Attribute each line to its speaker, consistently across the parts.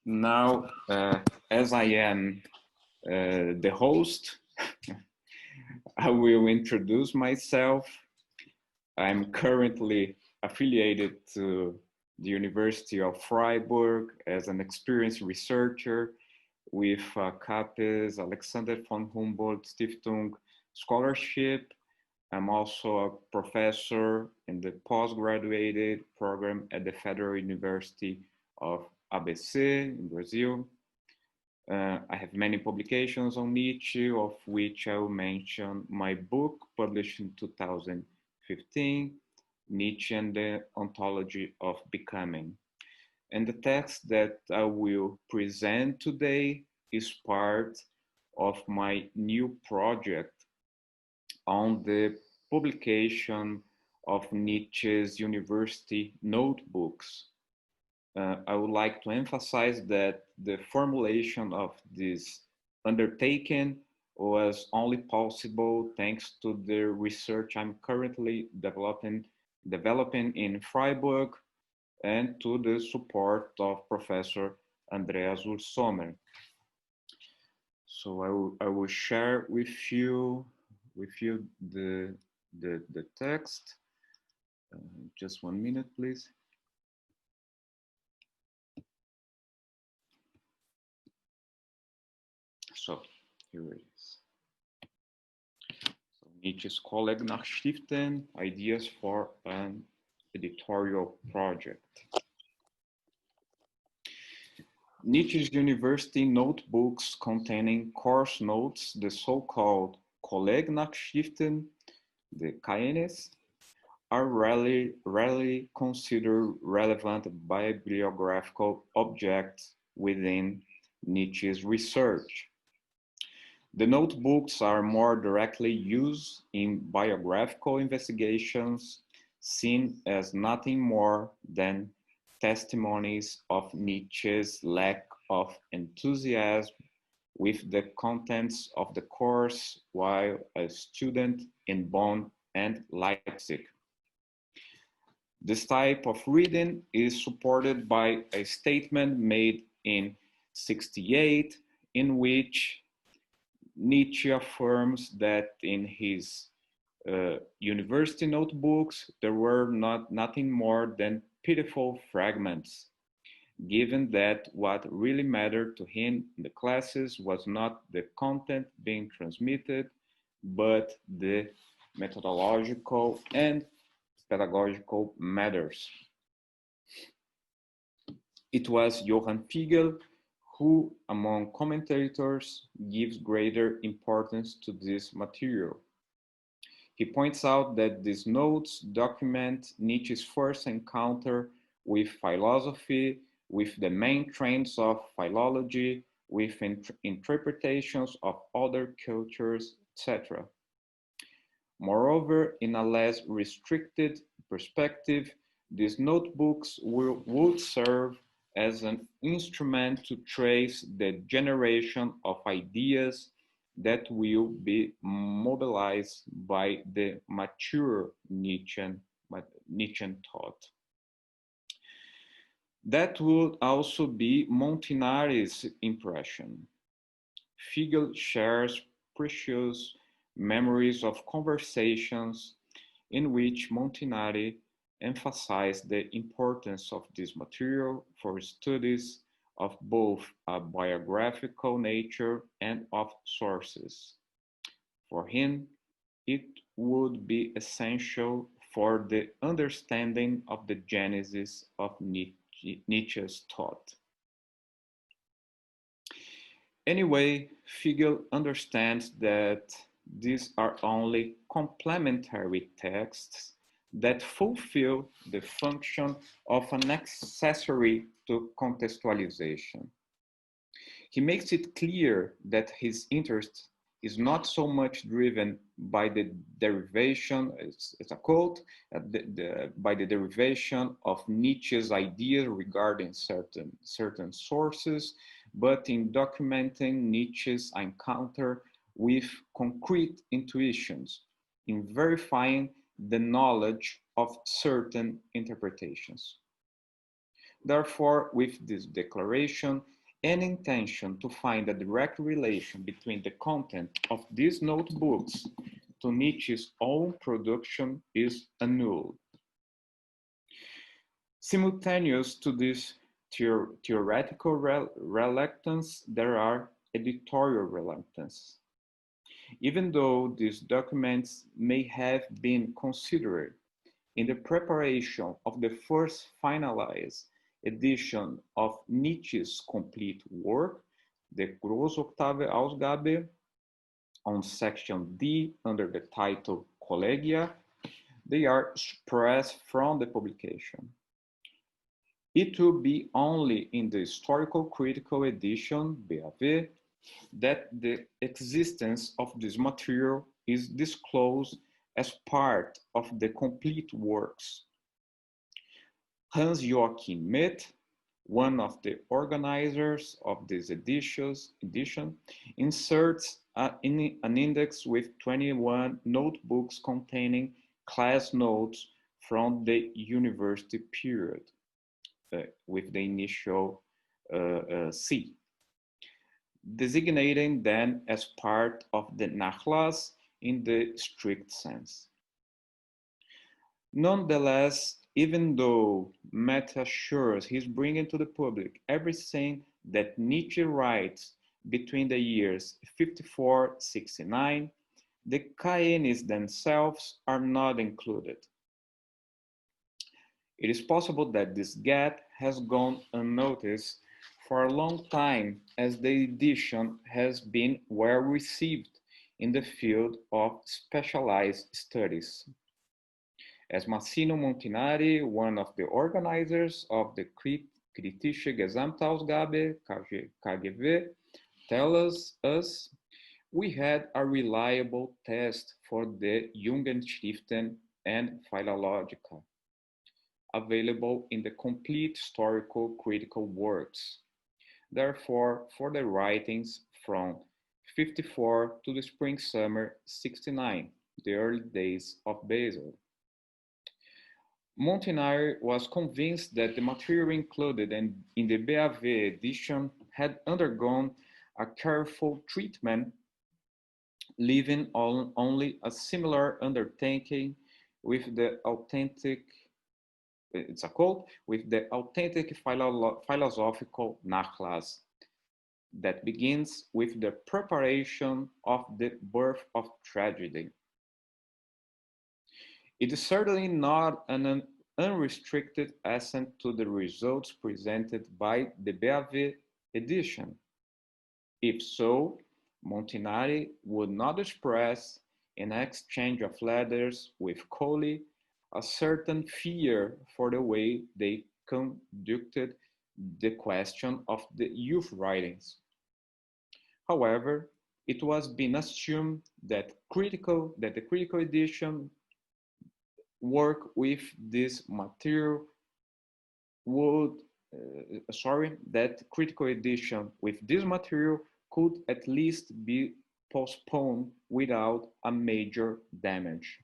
Speaker 1: Now, as I am the host, I will introduce myself. I'm currently affiliated to the University of Freiburg as an experienced researcher with CAPES Alexander von Humboldt Stiftung Scholarship. I'm also a professor in the postgraduate program at the Federal University of ABC in Brazil. I have many publications on Nietzsche, of which I will mention my book published in 2015, Nietzsche and the Ontology of Becoming. And the text that I will present today is part of my new project on the publication of Nietzsche's university notebooks. I would like to emphasize that the formulation of this undertaking was only possible thanks to the research I'm currently developing in Freiburg and to the support of Professor Andreas Sommer. So I will share with you the text. Just 1 minute, please. So here it is. So Nietzsche's Kollegnachschriften, ideas for an editorial project. Nietzsche's university notebooks containing course notes, the so-called Kollegnachschriften, the KNs, are rarely considered relevant bibliographical objects within Nietzsche's research. The notebooks are more directly used in biographical investigations, seen as nothing more than testimonies of Nietzsche's lack of enthusiasm with the contents of the course while a student in Bonn and Leipzig. This type of reading is supported by a statement made in '68 in which Nietzsche affirms that in his university notebooks there were nothing more than pitiful fragments, given that what really mattered to him in the classes was not the content being transmitted, but the methodological and pedagogical matters. It was Johann Fiegel who, among commentators, gives greater importance to this material. He points out that these notes document Nietzsche's first encounter with philosophy, with the main trends of philology, with interpretations of other cultures, etc. Moreover, in a less restricted perspective, these notebooks would serve as an instrument to trace the generation of ideas that will be mobilized by the mature Nietzschean thought. That would also be Montinari's impression. Fiegel shares precious memories of conversations in which Montinari emphasized the importance of this material for studies of both a biographical nature and of sources. For him, it would be essential for the understanding of the genesis of Nietzsche's thought. Anyway, Fiegel understands that these are only complementary texts that fulfill the function of an accessory to contextualization. He makes it clear that his interest is not so much driven by the derivation, it's a quote, by the derivation of Nietzsche's ideas regarding certain sources, but in documenting Nietzsche's encounter with concrete intuitions, in verifying the knowledge of certain interpretations. Therefore, with this declaration and intention to find a direct relation between the content of these notebooks to Nietzsche's own production is annulled. Simultaneous to this theoretical reluctance, there are editorial reluctance. Even though these documents may have been considered in the preparation of the first finalized edition of Nietzsche's complete work, the Großoktave Ausgabe, on section D under the title Kollegia, they are suppressed from the publication. It will be only in the historical critical edition, BAV, that the existence of this material is disclosed as part of the complete works. Hans-Joachim Mitt, one of the organizers of this edition, inserts an index with 21 notebooks containing class notes from the university period, with the initial C, designating them as part of the Nachlass in the strict sense. Nonetheless, even though Matt assures he's bringing to the public everything that Nietzsche writes between the years 54-69, the Caenis themselves are not included. It is possible that this gap has gone unnoticed for a long time, as the edition has been well received in the field of specialized studies. As Massimo Montinari, one of the organizers of the Kritische Gesamtausgabe, KGV, tells us, we had a reliable test for the Jugendschriften and Philologica, available in the complete historical critical works. Therefore, for the writings from 54 to the spring-summer 69, the early days of Basel. Montinari was convinced that the material included in the BAV edition had undergone a careful treatment, leaving only a similar undertaking with the authentic, it's a quote, with the authentic philosophical Nachlass that begins with the preparation of the birth of tragedy. It is certainly not an unrestricted assent to the results presented by the BAV edition. If so, Montinari would not express, in exchange of letters with Colli, a certain fear for the way they conducted the question of the youth writings. However, it was being assumed that the critical edition work with this material would, that critical edition with this material could at least be postponed without a major damage.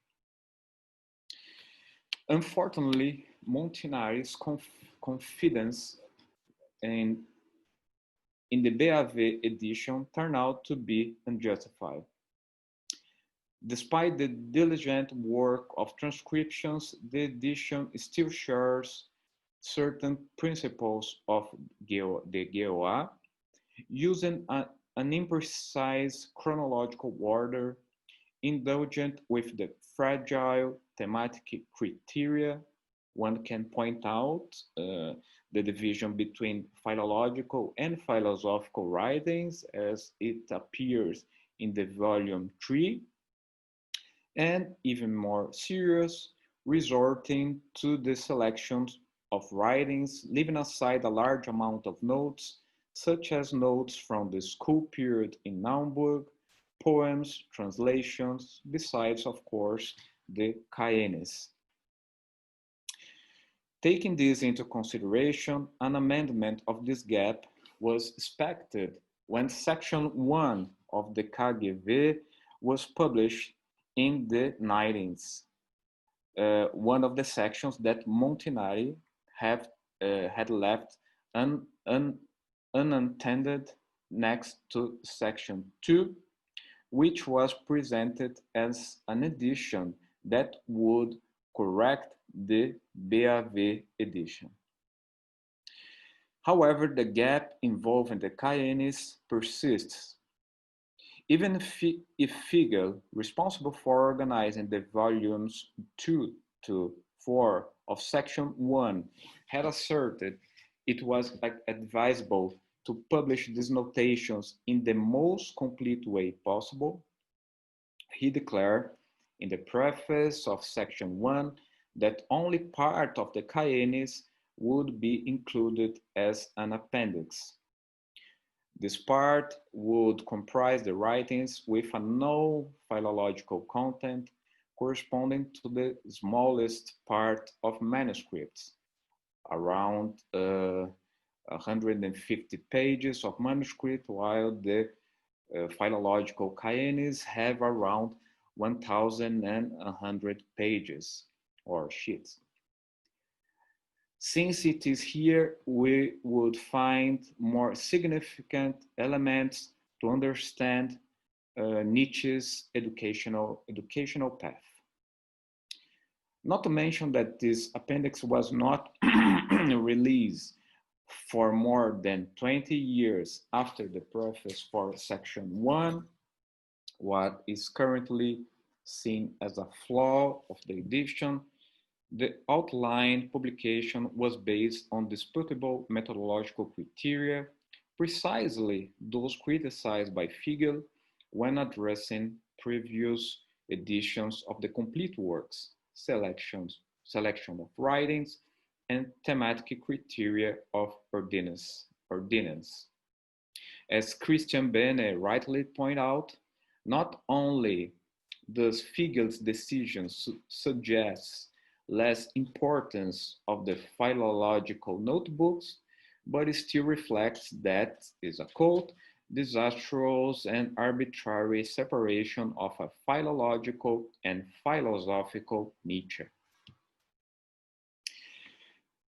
Speaker 1: Unfortunately, Montinari's confidence in the BAV edition turned out to be unjustified. Despite the diligent work of transcriptions, the edition still shares certain principles of the GOA, using an imprecise chronological order, indulgent with the fragile thematic criteria. One can point out the division between philological and philosophical writings as it appears in the volume 3, and even more serious, resorting to the selection of writings, leaving aside a large amount of notes, such as notes from the school period in Naumburg, poems, translations, besides, of course, the Caenis. Taking this into consideration, an amendment of this gap was expected when Section 1 of the KGV was published in the 90s, one of the sections that Montinari had had left unattended next to section 2, which was presented as an edition that would correct the BAV edition. However, the gap involving the Cayennes persists. Even if Figel, responsible for organizing the volumes 2 to 4 of section 1, had asserted it was advisable to publish these notations in the most complete way possible, he declared in the preface of section 1 that only part of the Cayennes would be included as an appendix. This part would comprise the writings with a no philological content corresponding to the smallest part of manuscripts, around 150 pages of manuscript, while the philological Cayennes have around 1,100 pages or sheets. Since it is here, we would find more significant elements to understand Nietzsche's educational path. Not to mention that this appendix was not released for more than 20 years after the preface for section 1, what is currently seen as a flaw of the edition. The outline publication was based on disputable methodological criteria, precisely those criticized by Figel when addressing previous editions of the complete works, selection of writings, and thematic criteria of ordinance. As Christian Bene rightly pointed out, not only does Figel's decision suggest less importance of the philological notebooks, but it still reflects that, is a quote, disastrous and arbitrary separation of a philological and philosophical Nietzsche.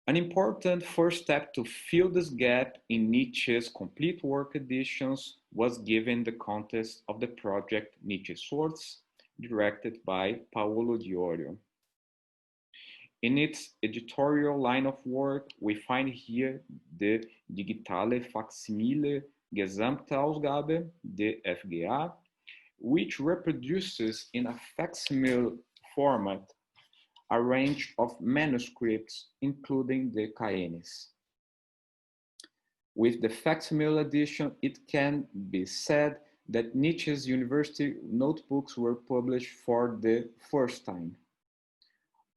Speaker 1: An important first step to fill this gap in Nietzsche's complete work editions was given the contest of the project Nietzsche-Source, directed by Paolo Diorio. In its editorial line of work, we find here the Digitale Facsimile Gesamtausgabe, DFGA, which reproduces in a facsimile format a range of manuscripts, including the Cayennes. With the facsimile edition, it can be said that Nietzsche's university notebooks were published for the first time.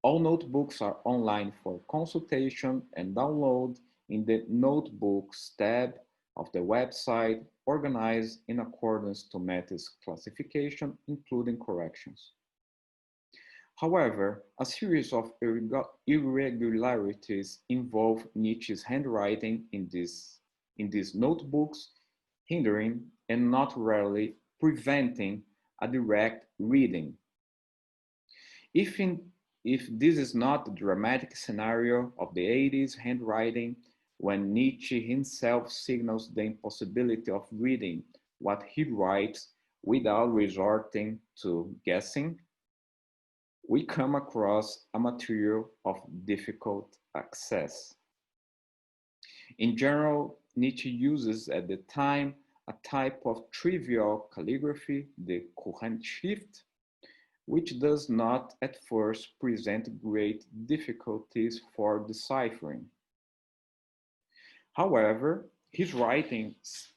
Speaker 1: All notebooks are online for consultation and download in the Notebooks tab of the website, organized in accordance to Matthew's classification, including corrections. However, a series of irregularities involve Nietzsche's handwriting in these notebooks, hindering and not rarely preventing a direct reading. If this is not the dramatic scenario of the 80s handwriting, when Nietzsche himself signals the impossibility of reading what he writes without resorting to guessing, we come across a material of difficult access. In general, Nietzsche uses at the time a type of trivial calligraphy, the Kuchenschrift, which does not at first present great difficulties for deciphering. However, his writings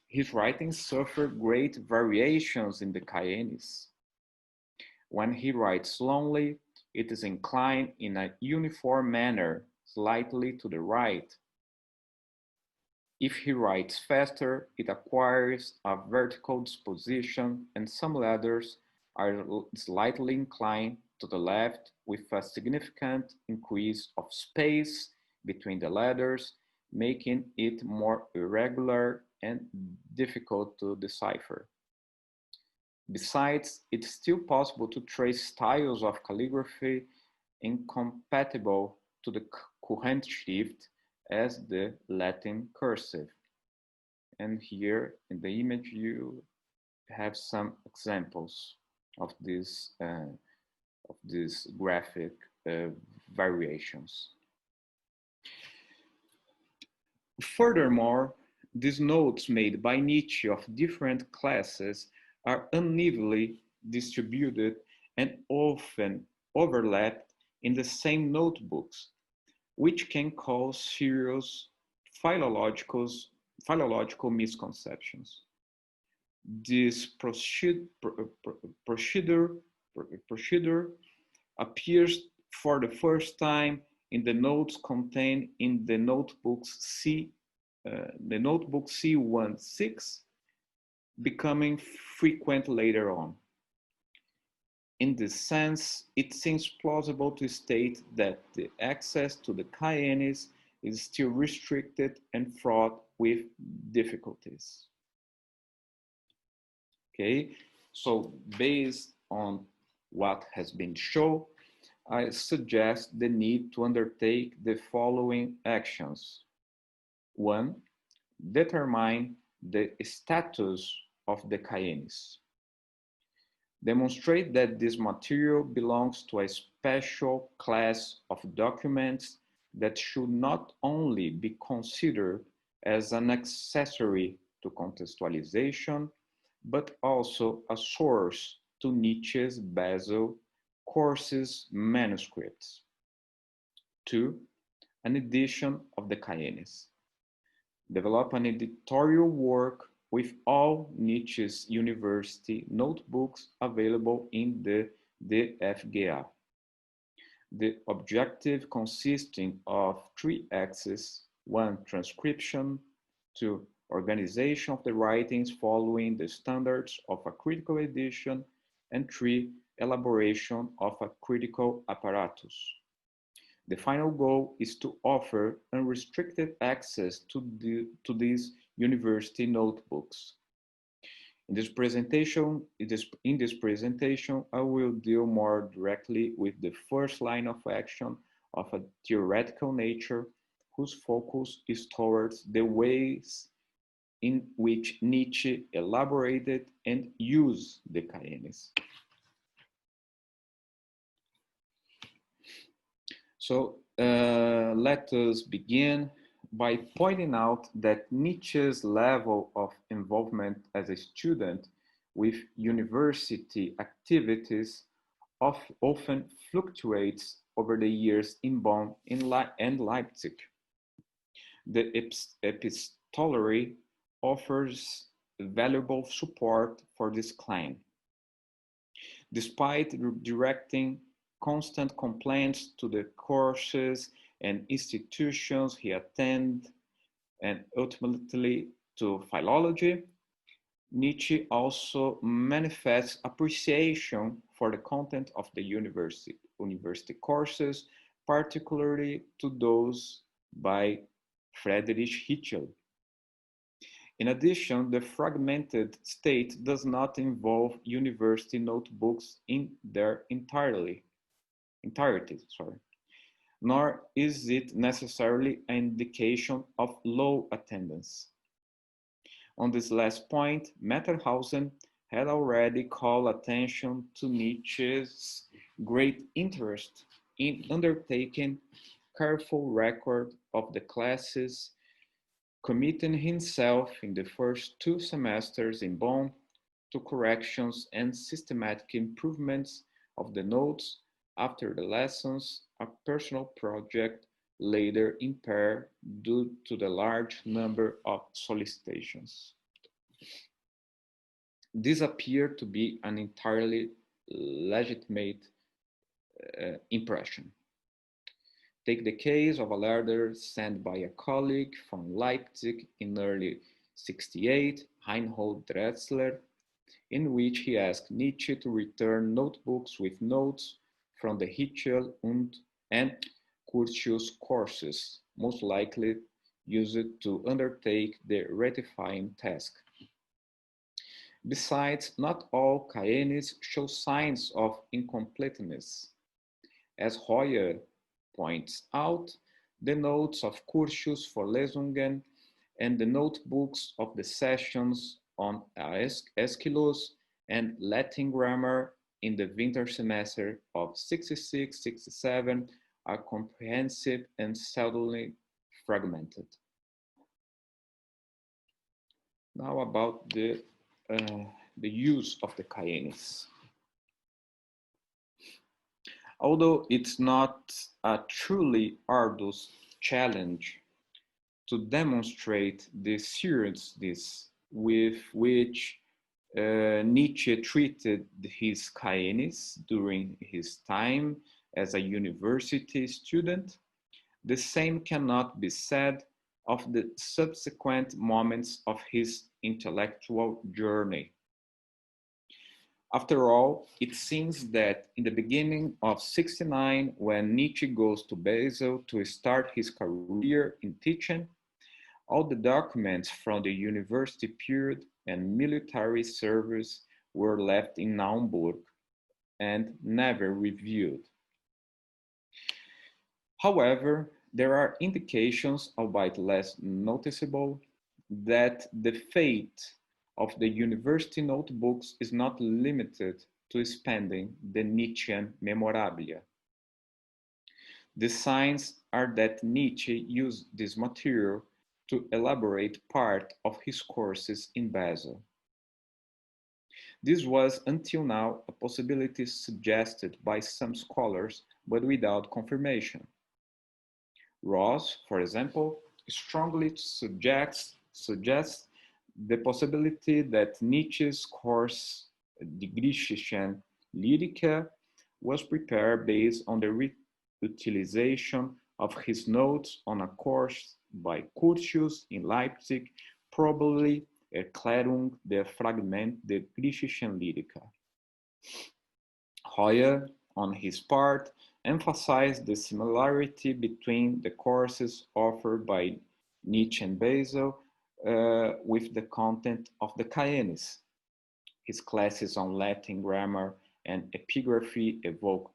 Speaker 1: suffer great variations in the Cayennes. When he writes slowly, it is inclined in a uniform manner, slightly to the right. If he writes faster, it acquires a vertical disposition, and some letters are slightly inclined to the left with a significant increase of space between the letters, making it more irregular and difficult to decipher. Besides, it's still possible to trace styles of calligraphy incompatible to the Kuchenschrift, as the Latin cursive. And here in the image, you have some examples of these graphic variations. Furthermore, these notes made by Nietzsche of different classes are unevenly distributed and often overlapped in the same notebooks, which can cause serious philological misconceptions. This procedure appears for the first time in the notes contained in the notebook C16, becoming frequent later on. In this sense, it seems plausible to state that the access to the Cayennes is still restricted and fraught with difficulties. Okay, so based on what has been shown, I suggest the need to undertake the following actions. 1. Determine the status of the Cayennes. Demonstrate that this material belongs to a special class of documents that should not only be considered as an accessory to contextualization, but also a source to Nietzsche's Basel courses manuscripts. 2. An edition of the Cayennes. Develop an editorial work with all Nietzsche's university notebooks available in the DFGA. The objective consisting of 3 axes: 1. Transcription, 2. Organization of the writings following the standards of a critical edition, and 3. Elaboration of a critical apparatus. The final goal is to offer unrestricted access to these university notebooks. In this presentation, I will deal more directly with the first line of action of a theoretical nature, whose focus is towards the ways in which Nietzsche elaborated and used the Cayennes. So let us begin by pointing out that Nietzsche's level of involvement as a student with university activities often fluctuates over the years in Bonn and Leipzig. The epistolary offers valuable support for this claim. Despite directing constant complaints to the courses and institutions he attended, and ultimately to philology, Nietzsche also manifests appreciation for the content of the university courses, particularly to those by Friedrich Nietzsche. In addition, the fragmented state does not involve university notebooks in their entirety, nor is it necessarily an indication of low attendance. On this last point, Matterhausen had already called attention to Nietzsche's great interest in undertaking careful record of the classes, committing himself in the first 2 semesters in Bonn to corrections and systematic improvements of the notes after the lessons, a personal project later impaired due to the large number of solicitations. This appeared to be an entirely legitimate impression. Take the case of a letter sent by a colleague from Leipzig in early '68, Reinhold Drexler, in which he asked Nietzsche to return notebooks with notes from the Hitchel and Curtius courses, most likely used to undertake the ratifying task. Besides, not all Cayennes show signs of incompleteness. As Hoyer points out, the notes of Curtius for Lesungen, and the notebooks of the sessions on Aeschylus and Latin grammar in the winter semester of 66-67 are comprehensive and seldomly fragmented. Now about the use of the caenis. Although it's not a truly arduous challenge to demonstrate the seriousness with which Nietzsche treated his caenis during his time as a university student, the same cannot be said of the subsequent moments of his intellectual journey. After all, it seems that in the beginning of '69, when Nietzsche goes to Basel to start his career in teaching, all the documents from the university period and military service were left in Naumburg and never reviewed. However, there are indications, albeit less noticeable, that the fate of the university notebooks is not limited to spending the Nietzschean memorabilia. The signs are that Nietzsche used this material to elaborate part of his courses in Basel. This was until now a possibility suggested by some scholars, but without confirmation. Ross, for example, strongly suggests the possibility that Nietzsche's course, Die Griechischen Lyriker, was prepared based on the reutilization of his notes on a course by Curtius in Leipzig, probably Erklärung der Fragment der Griechischen Lyriker. Hoyer, on his part, emphasized the similarity between the courses offered by Nietzsche and Basel with the content of the caenis. His classes on Latin grammar and epigraphy evoke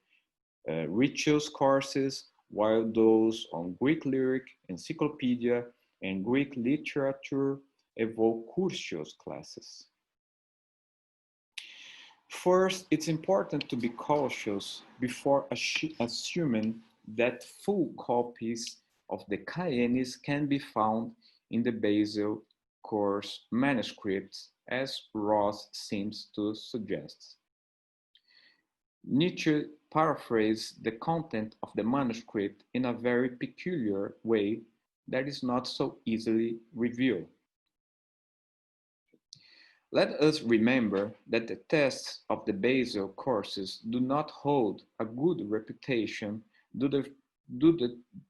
Speaker 1: Riccius courses, while those on Greek lyric, encyclopedia, and Greek literature evoke Curtius classes. First, it's important to be cautious before assuming that full copies of the caenis can be found in the Basel course manuscripts, as Ross seems to suggest. Nietzsche paraphrased the content of the manuscript in a very peculiar way that is not so easily revealed. Let us remember that the tests of the Basel courses do not hold a good reputation due to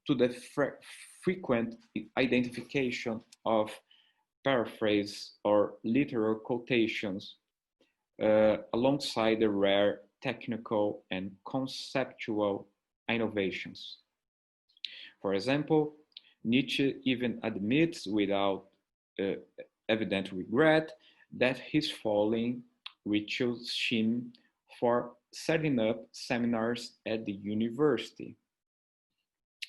Speaker 1: the frequent identification of paraphrase or literal quotations alongside the rare technical and conceptual innovations. For example, Nietzsche even admits without evident regret that he's following Riccius' scheme for setting up seminars at the university.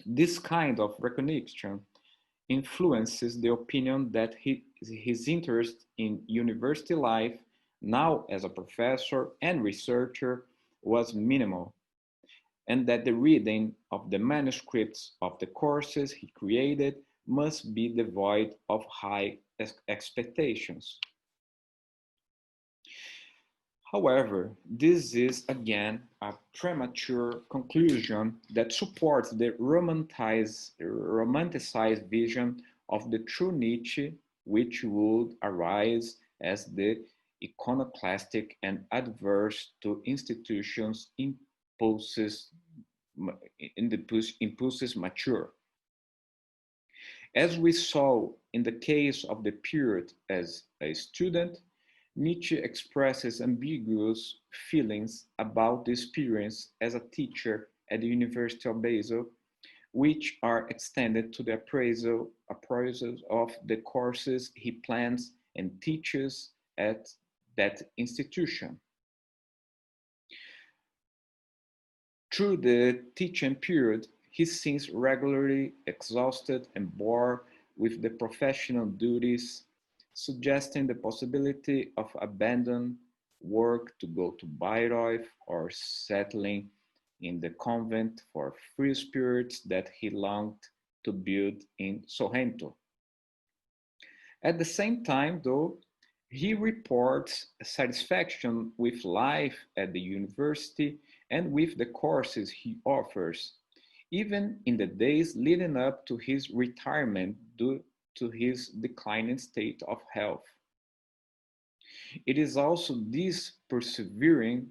Speaker 1: This kind of recognition influences the opinion that his interest in university life, now as a professor and researcher, was minimal, and that the reading of the manuscripts of the courses he created must be devoid of high expectations. However, this is again a premature conclusion that supports the romanticized vision of the true Nietzsche, which would arise as the iconoclastic and adverse to institutions impulses mature. As we saw in the case of the period as a student, Nietzsche expresses ambiguous feelings about the experience as a teacher at the University of Basel, which are extended to the appraisal of the courses he plans and teaches at that institution. Through the teaching period, he seems regularly exhausted and bored with the professional duties, suggesting the possibility of abandoning work to go to Bayreuth or settling in the convent for free spirits that he longed to build in Sorrento. At the same time, though, he reports satisfaction with life at the university and with the courses he offers, even in the days leading up to his retirement due to his declining state of health. It is also this persevering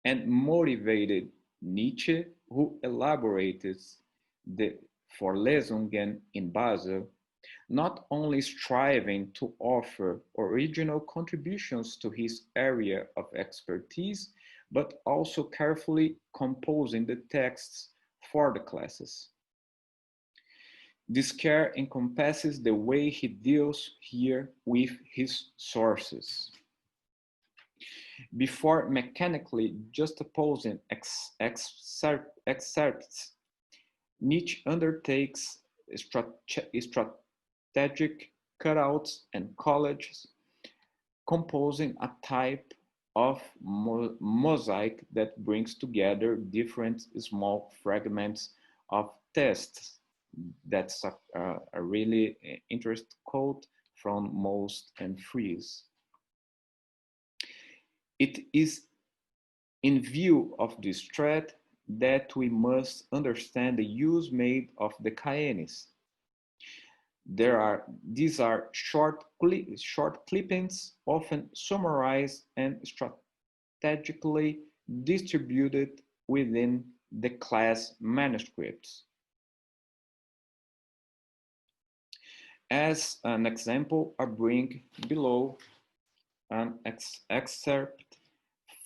Speaker 1: and motivated Nietzsche who elaborated the Vorlesungen in Basel, not only striving to offer original contributions to his area of expertise, but also carefully composing the texts for the classes. This care encompasses the way he deals here with his sources. Before mechanically juxtaposing excerpts, Nietzsche undertakes strategic cutouts and collages, composing a type of mosaic that brings together different small fragments of texts. That's a really interesting quote from Most and Fries. It is in view of this threat that we must understand the use made of the caenis. These are short clippings, often summarized and strategically distributed within the class manuscripts. As an example, I bring below an excerpt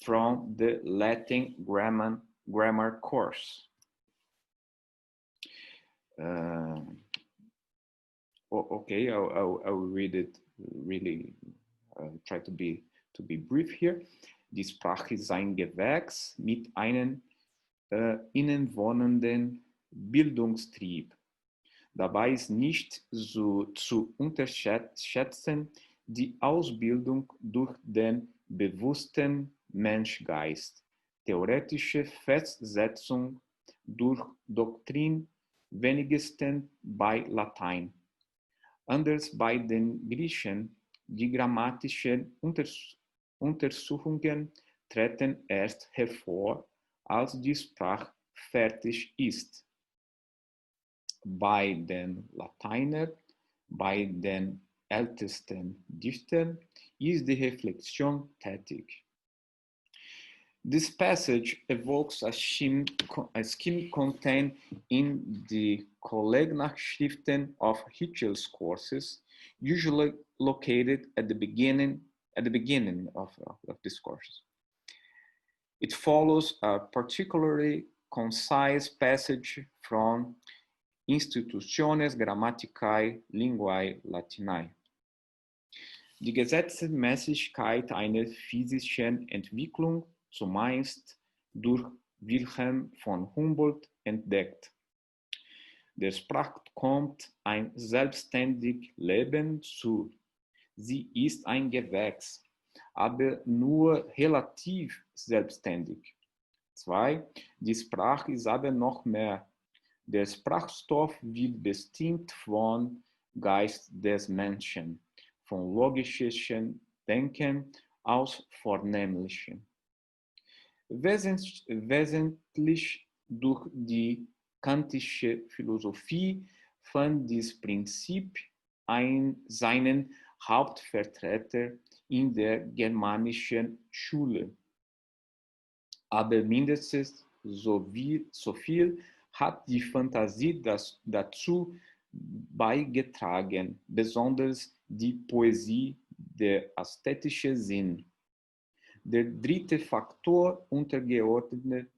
Speaker 1: from the Latin grammar course. Okay, I'll read it really, try to be brief here. Die Sprache ist ein Gewächs mit einem innenwohnenden Bildungstrieb. Dabei ist nicht so zu unterschätzen die Ausbildung durch den bewussten Menschgeist, theoretische Festsetzung durch Doktrin, wenigstens bei Latein. Anders bei den Griechen, die grammatischen Untersuchungen treten erst hervor, als die Sprache fertig ist. Bei den Lateinern, bei den ältesten Dichtern ist die Reflexion tätig. This passage evokes a scheme contained in the Kollegnachschriften of Hitchel's courses, usually located at the beginning of this course. It follows a particularly concise passage from Institutiones Grammaticae Linguae Latinae. Die Gesetzmäßigkeit einer physischen Entwicklung, zumeist durch Wilhelm von Humboldt entdeckt. Der Sprache kommt ein selbstständiges Leben zu. Sie ist ein Gewächs, aber nur relativ selbstständig. 2. Die Sprache ist aber noch mehr. Der Sprachstoff wird bestimmt vom Geist des Menschen, vom logischen Denken aus Vornehmlichen. Wesentlich durch die kantische Philosophie fand dieses Prinzip seinen Hauptvertreter in der germanischen Schule. Aber mindestens so viel hat die Fantasie dazu beigetragen, besonders die Poesie, der ästhetische Sinn. Der dritte Faktor untergeordneter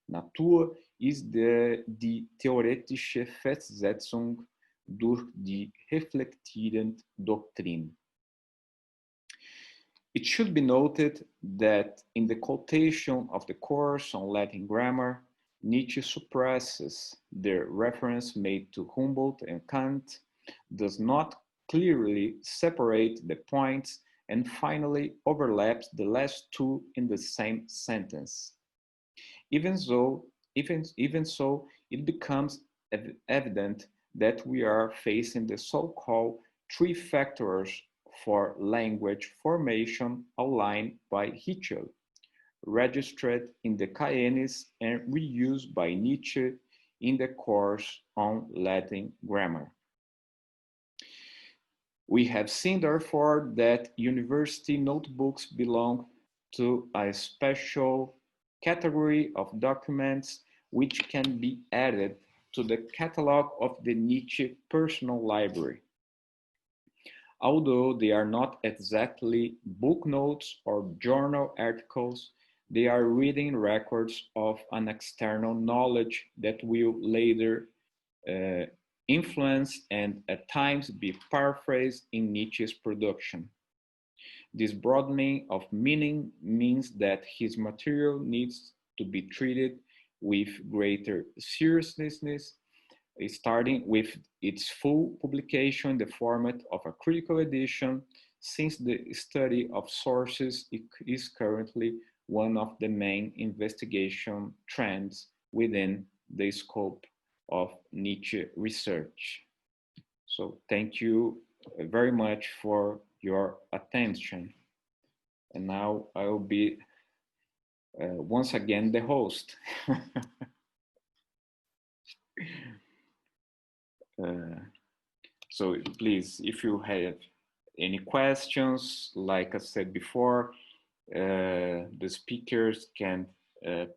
Speaker 1: Natur ist die theoretische Festsetzung durch die reflektierende Doktrin. It should be noted that in the quotation of the course on Latin grammar, Nietzsche suppresses the reference made to Humboldt and Kant, does not clearly separate the points, and finally overlaps the last two in the same sentence. Even so, it becomes evident that we are facing the so-called three factors for language formation outlined by Hitchell, registered in the Caenis and reused by Nietzsche in the course on Latin grammar. We have seen, therefore, that university notebooks belong to a special category of documents which can be added to the catalog of the Nietzsche personal library. Although they are not exactly book notes or journal articles, they are reading records of an external knowledge that will later influence and at times be paraphrased in Nietzsche's production. This broadening of meaning means that his material needs to be treated with greater seriousness, starting with its full publication in the format of a critical edition, since the study of sources is currently one of the main investigation trends within the scope of Nietzsche research. So thank you very much for your attention. And now I will be once again the host. So please, if you have any questions, like I said before, the speakers can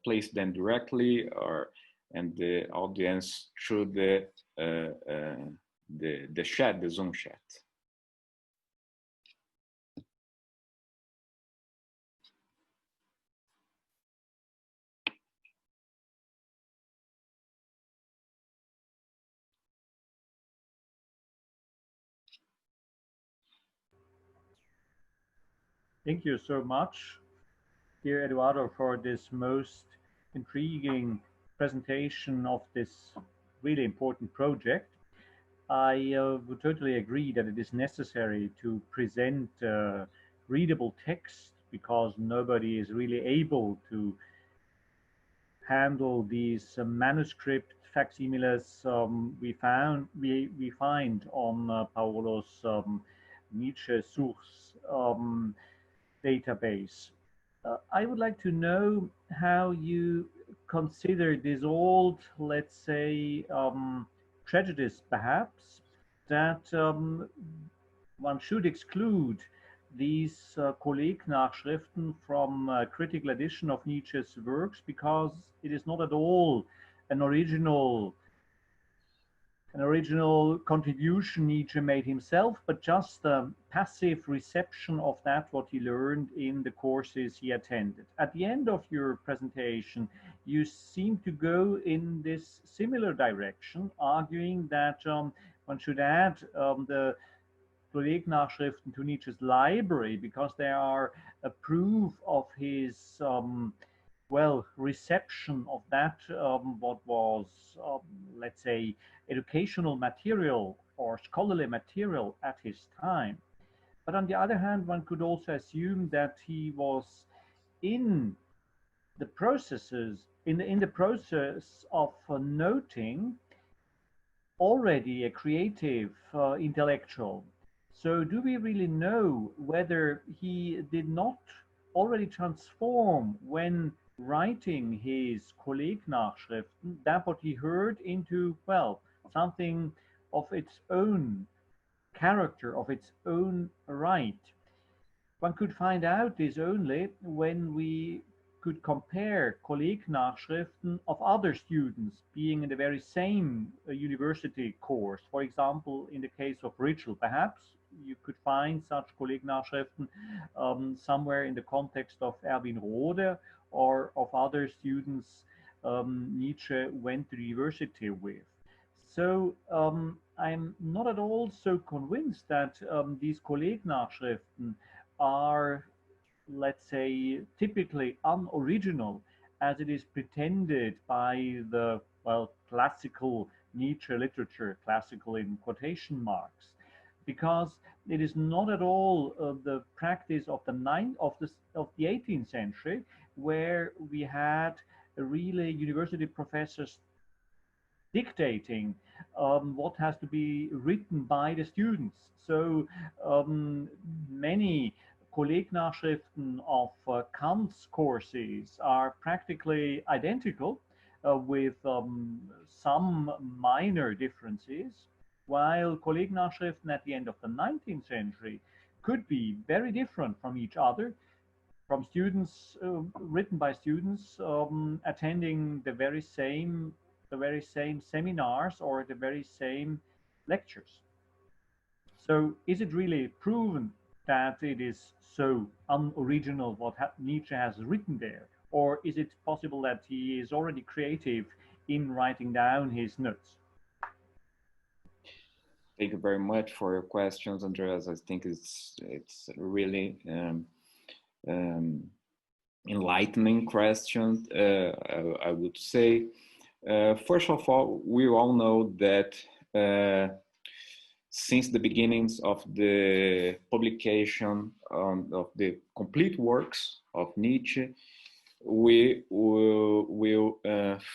Speaker 1: place them directly, and the audience through the chat, the Zoom chat.
Speaker 2: Thank you so much, dear Eduardo, for this most intriguing presentation of this really important project. I would totally agree that it is necessary to present readable text because nobody is really able to handle these manuscript facsimiles we find on Paolo's Nietzsche Source database. I would like to know how you consider this old, let's say, prejudice, perhaps, that one should exclude these Kollegnachschriften from critical edition of Nietzsche's works because it is not at all an original contribution Nietzsche made himself, but just a passive reception of that what he learned in the courses he attended. At the end of your presentation, you seem to go in this similar direction, arguing that one should add the Kollegnachschriften to Nietzsche's library because they are a proof of his well, reception of that what was, let's say, educational material or scholarly material at his time. But on the other hand, one could also assume that he was in the processes, in the process of noting already a creative intellectual. So, do we really know whether he did not already transform when writing his Kollegnachschriften that what he heard into, well, something of its own character, of its own right? One could find out this only when we could compare Kollegnachschriften of other students being in the very same university course. For example, in the case of Ritschl, perhaps you could find such Kollegnachschriften somewhere in the context of Erwin Rohde or of other students Nietzsche went to the university with. So I'm not at all so convinced that these Kollegnachschriften are, let's say, typically unoriginal as it is pretended by the, well, classical Nietzsche literature, classical in quotation marks, because it is not at all the practice of the 18th century, where we had really university professors dictating what has to be written by the students. So many Kollegnachschriften of Kant's courses are practically identical, with some minor differences, while Kollegnachschriften at the end of the 19th century could be very different from each other, from students, written by students attending the very same seminars or the very same lectures. So is it really proven that it is so unoriginal what Nietzsche has written there, or is it possible that he is already creative in writing down his notes?
Speaker 1: Thank you very much for your questions, Andreas. I think it's really enlightening question. I would say, first of all, we all know that since the beginnings of the publication of the complete works of Nietzsche, we will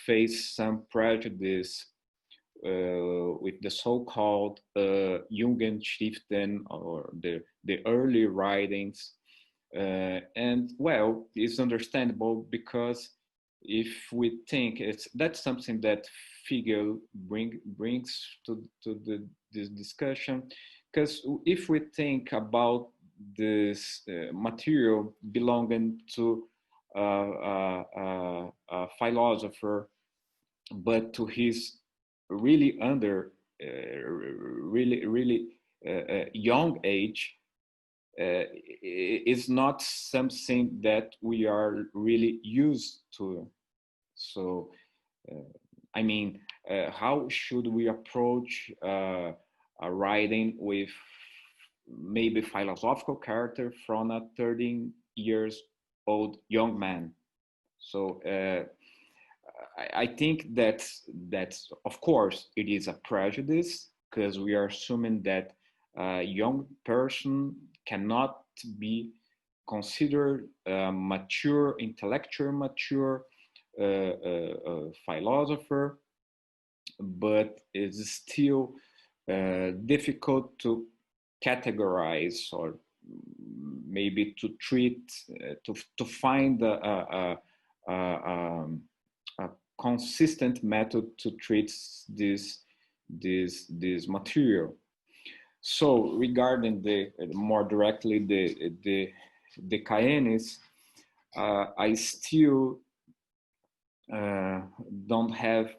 Speaker 1: face some prejudice with the so-called Jugendschriften, or the early writings. And well, it's understandable, because if we think that's something that Figel brings to this discussion, because if we think about this material belonging to a philosopher, but to his really young age, is not something that we are really used to. So, I mean, how should we approach a writing with maybe philosophical character from a 13 years old young man? So I think that's of course it is a prejudice, because we are assuming that a young person cannot be considered mature, intellectual mature philosopher, but it's still difficult to categorize, or maybe to treat, to find a consistent method to treat this material. So regarding the more directly the Caenis, I still don't have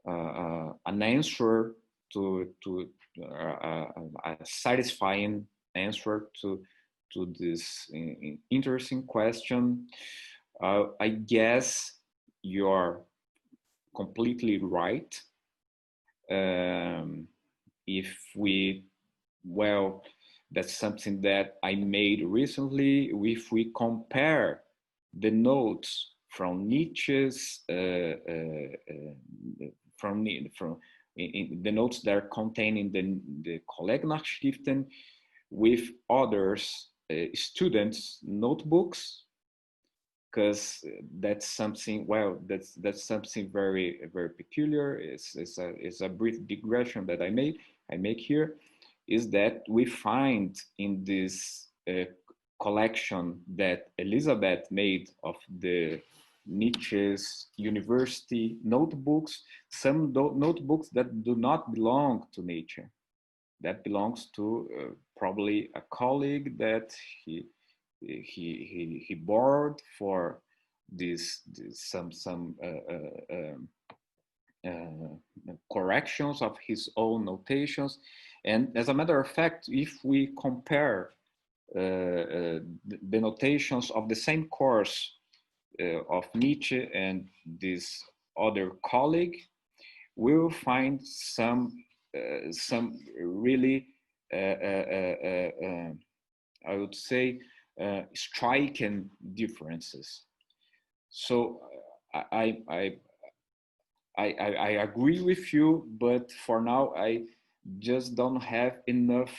Speaker 1: an answer to a satisfying answer to this interesting question. I guess you're completely right. If we, well, that's something that I made recently. If we compare the notes from Nietzsche's, from the notes that are contained in the Kollegnachschriften with others students' notebooks, because that's something, well, that's something very peculiar. It's a brief digression that I make here, is that we find in this collection that Elizabeth made of the Nietzsche's university notebooks, some notebooks that do not belong to Nietzsche, that belongs to probably a colleague that he borrowed for some corrections of his own notations. And as a matter of fact, if we compare the notations of the same course of Nietzsche and this other colleague, we will find some really I would say striking differences. So I, I, I agree with you, but for now, I just don't have enough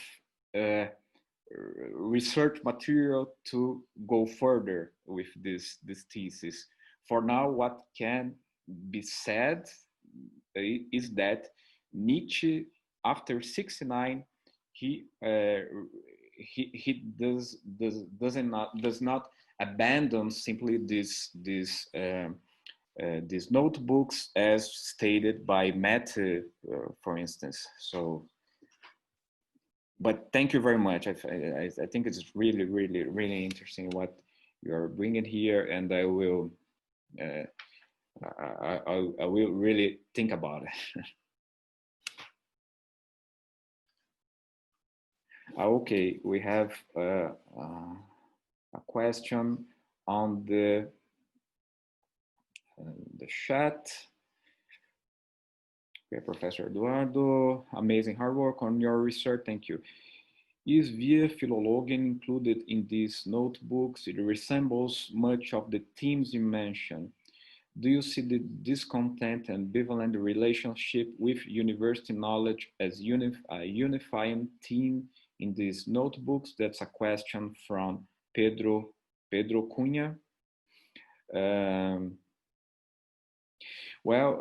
Speaker 1: research material to go further with this thesis. For now, what can be said is that Nietzsche, after 69, he does not abandon simply these notebooks as stated by Matt, for instance. So, but thank you very much. I think it's really, really, really interesting what you're bringing here, and I will I will really think about it. Okay, we have a question on the chat. Okay, Professor Eduardo, amazing hard work on your research. Thank you. Is Wir Philologen included in these notebooks? It resembles much of the themes you mentioned. Do you see this content and ambivalent relationship with university knowledge as a unifying theme in these notebooks? That's a question from Pedro Cunha. Well,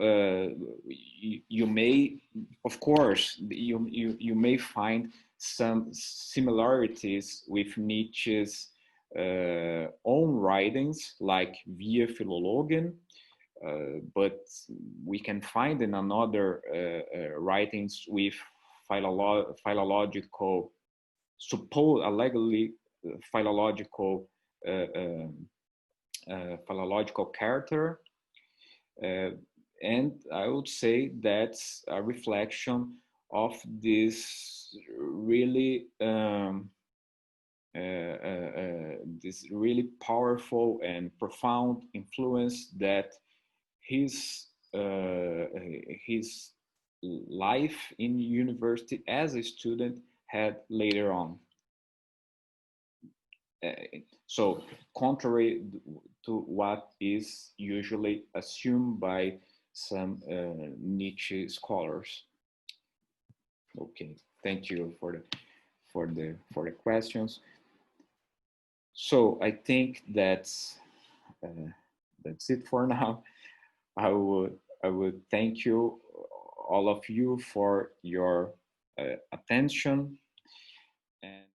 Speaker 1: you may, of course, you may find some similarities with Nietzsche's own writings, like Wir Philologen, but we can find in another writings with philological, allegedly philological philological character. And I would say that's a reflection of this really this really powerful and profound influence that his life in university as a student had later on. So contrary to what is usually assumed by some Nietzsche scholars. Okay, thank you for the questions. So I think that's it for now. I would thank you, all of you, for your attention. And